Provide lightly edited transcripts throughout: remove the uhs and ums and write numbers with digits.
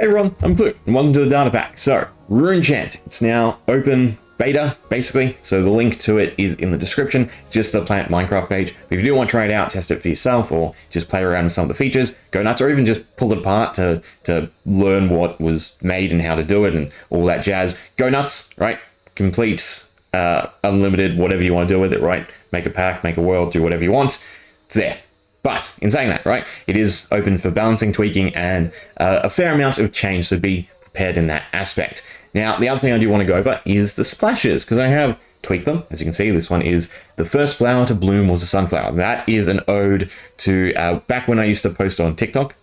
Hey everyone, I'm Clue, and welcome to the data pack. So, Runechant, it's now open beta, basically. So the link to it is in the description. It's just the Planet Minecraft page. But if you do want to try it out, test it for yourself, or just play around with some of the features, go nuts, or even just pull it apart to learn what was made and how to do it and all that jazz. Go nuts, right? Complete, unlimited, whatever you want to do with it, right? Make a pack, make a world, do whatever you want. It's there. But in saying that, right, it is open for balancing, tweaking, and a fair amount of change, so be prepared in that aspect. Now, the other thing I do want to go over is the splashes, because I have tweaked them. As you can see, this one is the first flower to bloom was a sunflower. That is an ode to back when I used to post on TikTok.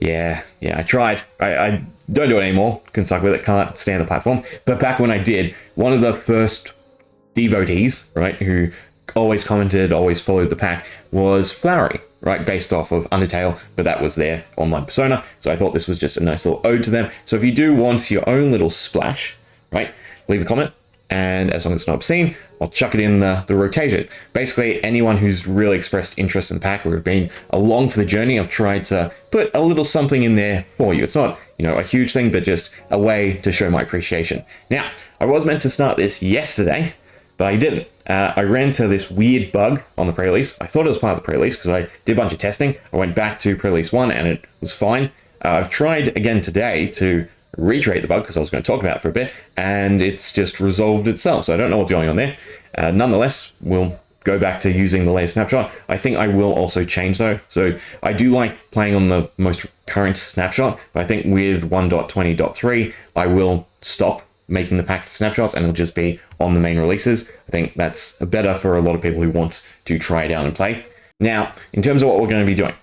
Yeah, I tried. I don't do it anymore. Couldn't suck with it. Can't stand the platform. But back when I did, one of the first devotees, right, who always commented, always followed the pack, was Flowery, right, based off of Undertale, but that was their online persona, so I thought this was just a nice little ode to them. So if you do want your own little splash, right, leave a comment, and as long as it's not obscene, I'll chuck it in the rotation. Basically, anyone who's really expressed interest in the pack or have been along for the journey, I've tried to put a little something in there for you. It's not, a huge thing, but just a way to show my appreciation. Now, I was meant to start this yesterday, but I didn't. I ran into this weird bug on the pre-release. I thought it was part of the pre-release because I did a bunch of testing. I went back to pre-release 1 and it was fine. I've tried again today to recreate the bug because I was going to talk about it for a bit, and it's just resolved itself. So I don't know what's going on there. Nonetheless, we'll go back to using the latest snapshot. I think I will also change though. So I do like playing on the most current snapshot, but I think with 1.20.3, I will stop making the pack snapshots and it'll just be on the main releases. I think that's better for a lot of people who want to try it out and play. Now, in terms of what we're going to be doing,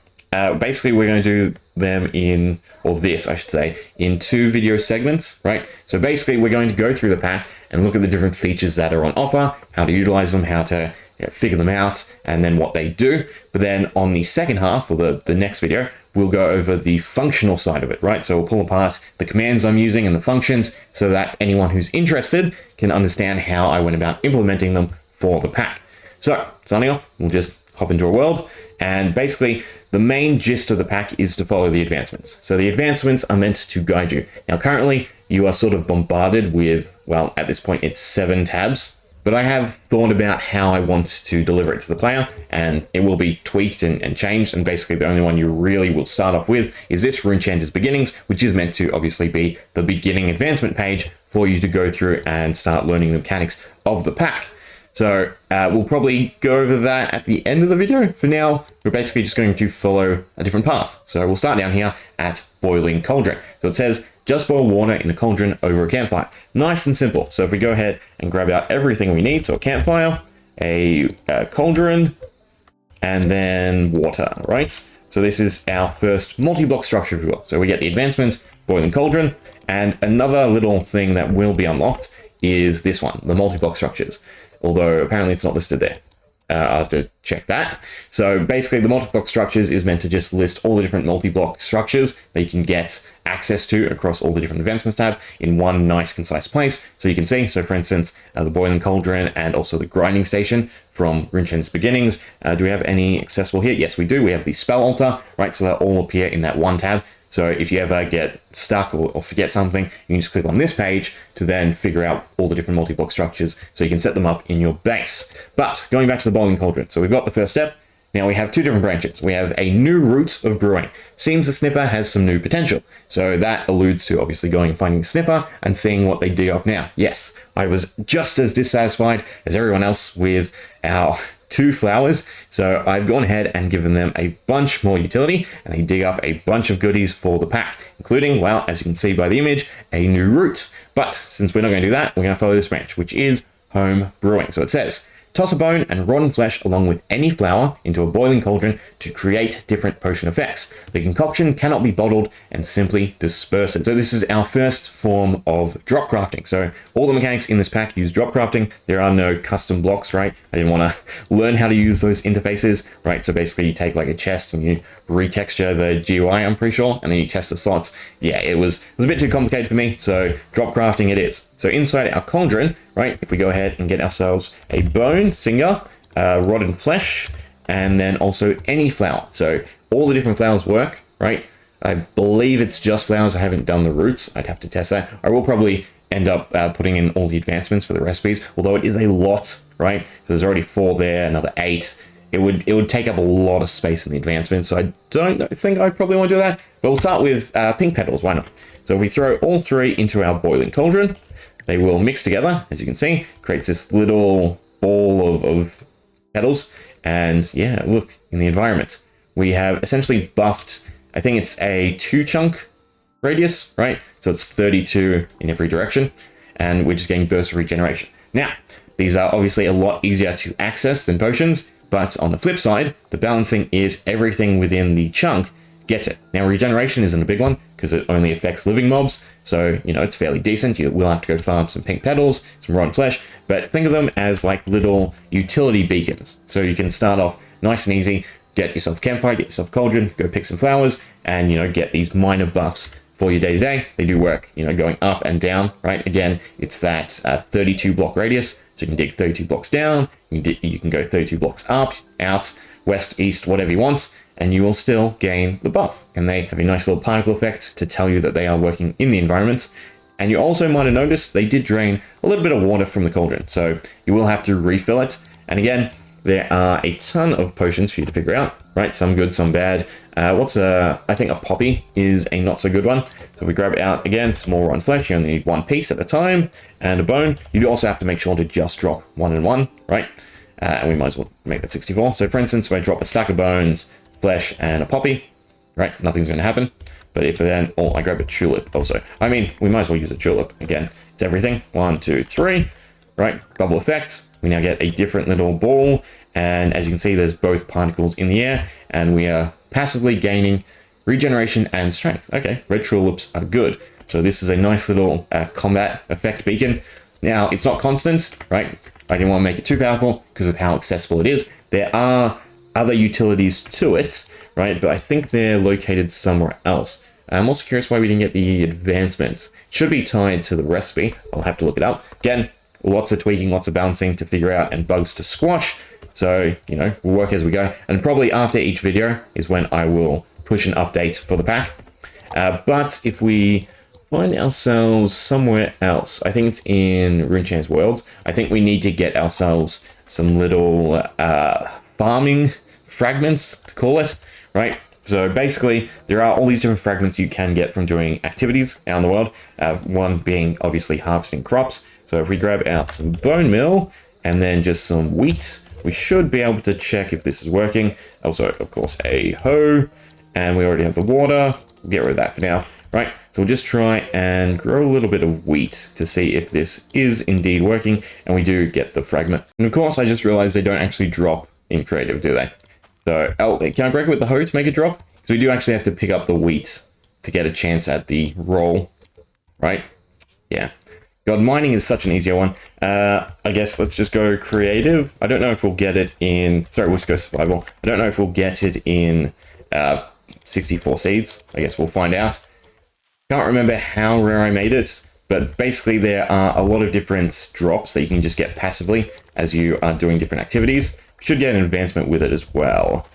basically we're going to do them in, or this I should say, in 2 video segments, right? So basically we're going to go through the pack and look at the different features that are on offer, how to utilize them, how to figure them out, and then what they do. But then on the second half, or the next video, we'll go over the functional side of it, right? So we'll pull apart the commands I'm using and the functions so that anyone who's interested can understand how I went about implementing them for the pack. So starting off, we'll just hop into a world, and basically the main gist of the pack is to follow the advancements. So the advancements are meant to guide you. Now currently you are sort of bombarded with, well, at this point it's 7 tabs, but I have thought about how I want to deliver it to the player, and it will be tweaked and changed, and basically the only one you really will start off with is this Runechant's Beginnings, which is meant to obviously be the beginning advancement page for you to go through and start learning the mechanics of the pack. So we'll probably go over that at the end of the video. For now, we're basically just going to follow a different path. So we'll start down here at Boiling Cauldron. So it says, just boil water in a cauldron over a campfire. Nice and simple. So if we go ahead and grab out everything we need, so a campfire, a cauldron, and then water, right? So this is our first multi-block structure, if you will. So we get the advancement, Boiling Cauldron, and another little thing that will be unlocked is this one, the multi-block structures. Although apparently it's not listed there. I'll have to check that. So basically the multi-block structures is meant to just list all the different multi-block structures that you can get access to across all the different advancements tab in one nice concise place. So you can see, so for instance, the Boiling Cauldron and also the Grinding Station from Runechant's Beginnings. Do we have any accessible here? Yes, we do. We have the Spell Altar, right? So they'll all appear in that one tab. So if you ever get stuck or forget something, you can just click on this page to then figure out all the different multi-block structures so you can set them up in your base. But going back to the Boiling Cauldron, so we've got the first step. Now we have 2 different branches. We have a new route of brewing. Seems the sniffer has some new potential. So that alludes to obviously going and finding the sniffer and seeing what they dig up now. Yes, I was just as dissatisfied as everyone else with our 2 flowers, so I've gone ahead and given them a bunch more utility, and they dig up a bunch of goodies for the pack, including, well, as you can see by the image, a new route. But since we're not going to do that, we're going to follow this branch, which is home brewing. So it says, toss a bone and rotten flesh along with any flour into a boiling cauldron to create different potion effects. The concoction cannot be bottled and simply disperse it. So this is our first form of drop crafting. So all the mechanics in this pack use drop crafting. There are no custom blocks, right? I didn't want to learn how to use those interfaces, right? So basically you take like a chest and you retexture the GUI, I'm pretty sure, and then you test the slots. Yeah, it was a bit too complicated for me, so drop crafting it is. So inside our cauldron, right, if we go ahead and get ourselves a bone, singer, rotten flesh, and then also any flour. So all the different flours work, right? I believe it's just flowers. I haven't done the roots. I'd have to test that. I will probably end up putting in all the advancements for the recipes, although it is a lot, right? So there's already 4 there, another 8. It would take up a lot of space in the advancements, so I don't think I probably want to do that. But we'll start with pink petals, why not? So we throw all 3 into our boiling cauldron. They will mix together, as you can see, creates this little ball of petals. And yeah, look, in the environment, we have essentially buffed, I think it's a 2-chunk radius, right? So it's 32 in every direction, and we're just getting bursts of regeneration. Now, these are obviously a lot easier to access than potions, but on the flip side, the balancing is everything within the chunk gets it. Now, regeneration isn't a big one because it only affects living mobs, so, you know, it's fairly decent. You will have to go farm some pink petals, some rotten flesh, but think of them as like little utility beacons. So you can start off nice and easy, get yourself a campfire, get yourself a cauldron, go pick some flowers, and, you know, get these minor buffs for your day-to-day. They do work, you know, going up and down, right? Again, it's that 32 block radius, so you can dig 32 blocks down, you can go 32 blocks up, out, west, east, whatever you want, and you will still gain the buff. And they have a nice little particle effect to tell you that they are working in the environment. And you also might have noticed they did drain a little bit of water from the cauldron, so you will have to refill it. And again, there are a ton of potions for you to figure out, right? Some good, some bad. I think a poppy is a not so good one. So we grab it out again, some more rotten flesh. You only need 1 piece at a time, and a bone. You do also have to make sure to just drop 1 and 1, right? And we might as well make that 64. So for instance, if I drop a stack of bones, flesh, and a poppy, right? Nothing's going to happen. But if then, I grab a tulip also. I mean, we might as well use a tulip. Again, it's everything. 1, 2, 3, right? Bubble effect. We now get a different little ball. And as you can see, there's both particles in the air. And we are passively gaining regeneration and strength. Okay, red tulips are good. So this is a nice little combat effect beacon. Now, it's not constant, right? I didn't want to make it too powerful because of how accessible it is. There are other utilities to it, right? But I think they're located somewhere else. I'm also curious why we didn't get the advancements. It should be tied to the recipe. I'll have to look it up. Again, lots of tweaking, lots of balancing to figure out, and bugs to squash. So, you know, we'll work as we go. And probably after each video is when I will push an update for the pack. But if we find ourselves somewhere else, I think it's in Runechant's world, I think we need to get ourselves some little farming fragments, to call it, right? So basically, there are all these different fragments you can get from doing activities out in the world. One being obviously harvesting crops. So if we grab out some bone meal and then just some wheat, we should be able to check if this is working. Also, of course, a hoe, and we already have the water. We'll get rid of that for now, right? So we'll just try and grow a little bit of wheat to see if this is indeed working, and we do get the fragment. And of course, I just realized they don't actually drop in creative, do they? So, can I break it with the hoe to make it drop? So we do actually have to pick up the wheat to get a chance at the roll, right? Yeah. God, mining is such an easier one. I guess let's just go creative. I don't know if we'll get it in... Sorry, let's go survival. I don't know if we'll get it in 64 seeds. I guess we'll find out. Can't remember how rare I made it, but basically there are a lot of different drops that you can just get passively as you are doing different activities. You should get an advancement with it as well.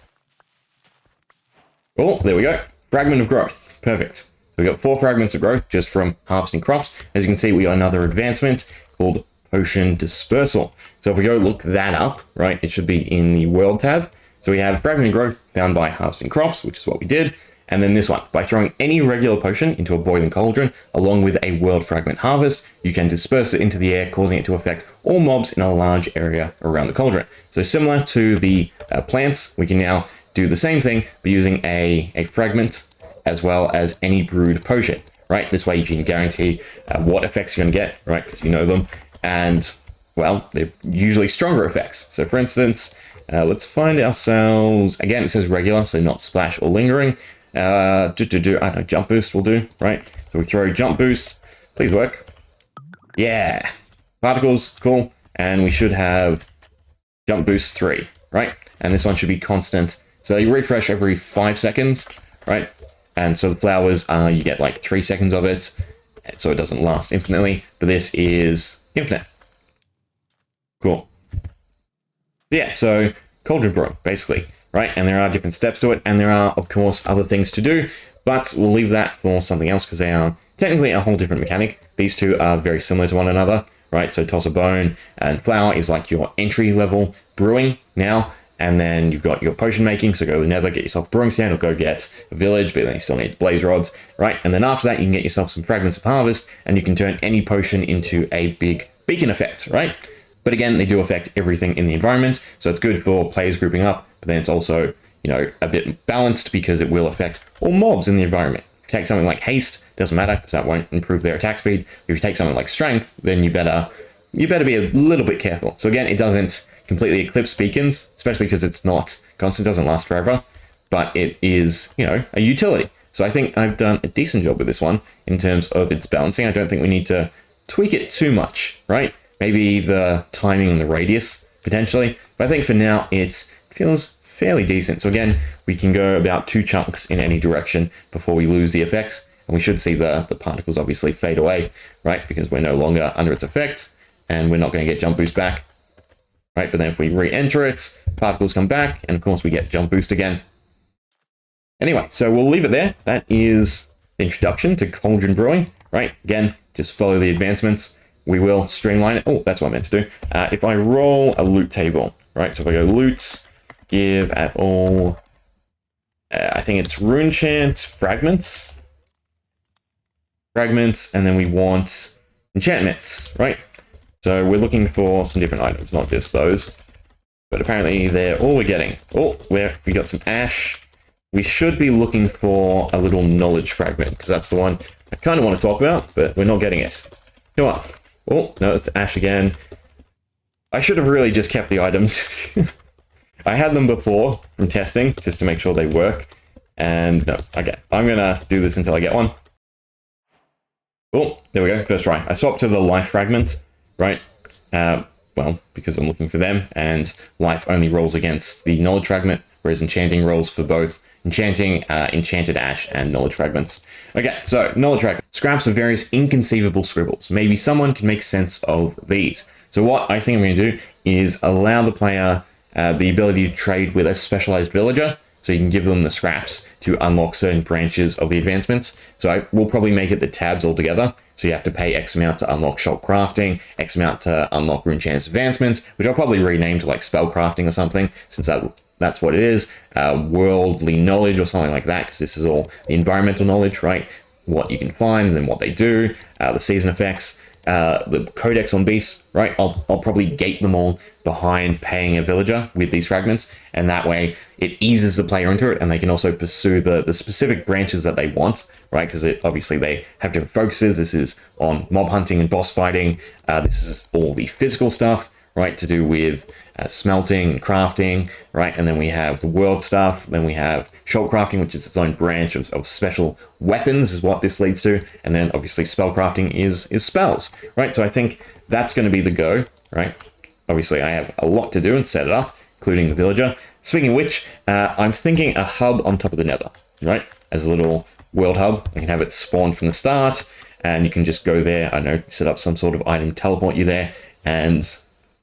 Oh, there we go. Fragment of growth. Perfect. We got 4 fragments of growth just from harvesting crops. As you can see, we got another advancement called Potion Dispersal. So if we go look that up, right, it should be in the World tab. So we have fragment of growth found by harvesting crops, which is what we did. And then this one, by throwing any regular potion into a boiling cauldron, along with a world fragment harvest, you can disperse it into the air, causing it to affect all mobs in a large area around the cauldron. So similar to the plants, we can now do the same thing, but using a fragment as well as any brewed potion, right? This way you can guarantee what effects you're going to get, right? Because you know them. And, well, they're usually stronger effects. So for instance, let's find ourselves, again, it says regular, so not splash or lingering. I don't know, jump boost will do, right? So we throw jump boost, please work. Yeah, particles, cool. And we should have jump boost 3, right? And this one should be constant. So you refresh every 5 seconds, right? And so the flowers, you get like 3 seconds of it, so it doesn't last infinitely, but this is infinite. Cool. Yeah, so Cauldron Brewing, basically, right? And there are different steps to it, and there are, of course, other things to do, But we'll leave that for something else because they are technically a whole different mechanic. These two are very similar to one another, right? So Toss a Bone and Flower is like your entry level brewing now. And then you've got your potion making, so go to the Nether, get yourself a brewing stand, or go get a village, but then you still need blaze rods, right? And then after that, you can get yourself some fragments of harvest, and you can turn any potion into a big beacon effect, right? But again, they do affect everything in the environment, so it's good for players grouping up, but then it's also, you know, a bit balanced because it will affect all mobs in the environment. If you take something like haste, doesn't matter, because that won't improve their attack speed. If you take something like strength, then you better be a little bit careful. So again, it doesn't completely eclipse beacons, especially because it's not constant, doesn't last forever, but it is, you know, a utility. So I think I've done a decent job with this one in terms of its balancing. I don't think we need to tweak it too much, right? Maybe the timing and the radius, potentially. But I think for now, it feels fairly decent. So again, we can go about 2 chunks in any direction before we lose the effects. And we should see the particles obviously fade away, right? Because we're no longer under its effects and we're not going to get jump boost back. Right, but then if we re-enter it, particles come back, and of course we get jump boost again. Anyway, so we'll leave it there. That is the introduction to Cauldron Brewing, right? Again, just follow the advancements. We will streamline it. Oh, that's what I meant to do. If I roll a loot table, right? So if I go loot, give at all, I think it's Runechant fragments, and then we want enchantments, right? So we're looking for some different items, not just those. But apparently they're all we're getting. Oh, we got some ash. We should be looking for a little knowledge fragment, because that's the one I kind of want to talk about, but we're not getting it. Come on. Oh, no, it's ash again. I should have really just kept the items. I had them before from testing, just to make sure they work. And no, okay. I'm going to do this until I get one. Oh, there we go. First try. I swapped to the life fragment. Right, well, because I'm looking for them, and life only rolls against the knowledge fragment, whereas enchanting rolls for both enchanting, enchanted ash, and knowledge fragments. Okay, so knowledge fragment. Scraps of various inconceivable scribbles. Maybe someone can make sense of these. So what I think I'm going to do is allow the player the ability to trade with a specialized villager, so you can give them the scraps to unlock certain branches of the advancements. So I will probably make it the tabs altogether. So you have to pay X amount to unlock shop crafting, X amount to unlock Runechant's advancements, which I'll probably rename to like spell crafting or something, since that's what it is. Worldly knowledge or something like that, because this is all the environmental knowledge, right? What you can find and then what they do, the season effects, the codex on beasts, right? I'll probably gate them all behind paying a villager with these fragments, and that way it eases the player into it, and they can also pursue the specific branches that they want, right? Because obviously they have different focuses. This is on mob hunting and boss fighting. This is all the physical stuff, right, to do with smelting and crafting, right? And then we have the world stuff. Then we have shop crafting, which is its own branch of special weapons, is what this leads to. And then obviously spell crafting is spells, right? So I think that's going to be the go, right? Obviously I have a lot to do and set it up, including the villager. Speaking of which, I'm thinking a hub on top of the Nether, right? As a little world hub. I can have it spawn from the start, and you can just go there, I don't know, set up some sort of item, teleport you there, and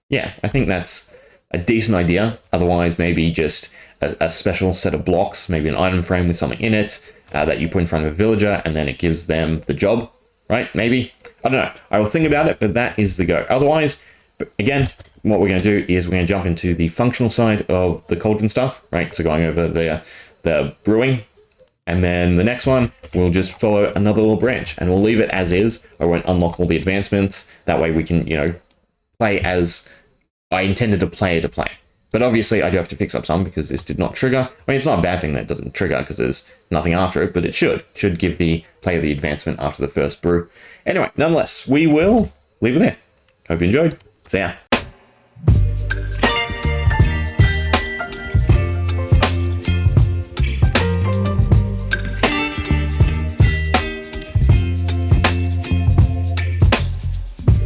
yeah, I think that's a decent idea. Otherwise, maybe just a special set of blocks, maybe an item frame with something in it that you put in front of a villager, and then it gives them the job, right? Maybe. I don't know. I will think about it, but that is the go. Otherwise, again, what we're going to do is we're going to jump into the functional side of the Cauldron stuff, right? So going over the brewing. And then the next one, we'll just follow another little branch, and we'll leave it as is. I won't unlock all the advancements. That way we can, you know, play as I intended to play to play. But obviously I do have to fix up some because this did not trigger. I mean, it's not a bad thing that it doesn't trigger because there's nothing after it, but it should give the player the advancement after the first brew. Anyway, nonetheless, we will leave it there. Hope you enjoyed. See ya.